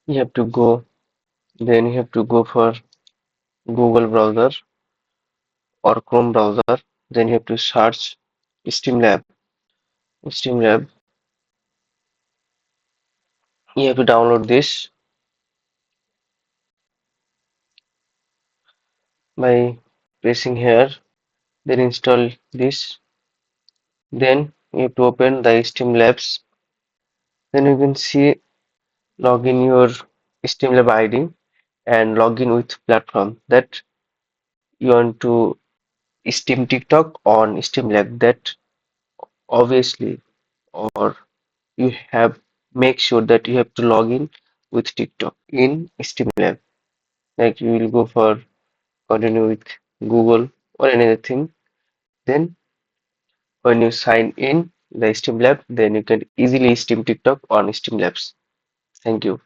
You have to go, then you have to go for Google browser or Chrome browser. Then you have to search Streamlab. Streamlab. You have to download this by pressing here. Then install this. Then you have to open the Streamlabs. Then you can see log in your Streamlab ID and log in with platform that you want to stream TikTok on Streamlab. That obviously, or you have make sure that you have to log in with TikTok in Streamlab. Like you will go for continue with Google or anything. Then when you sign in the Streamlab, then you can easily stream TikTok on Streamlabs. Thank you.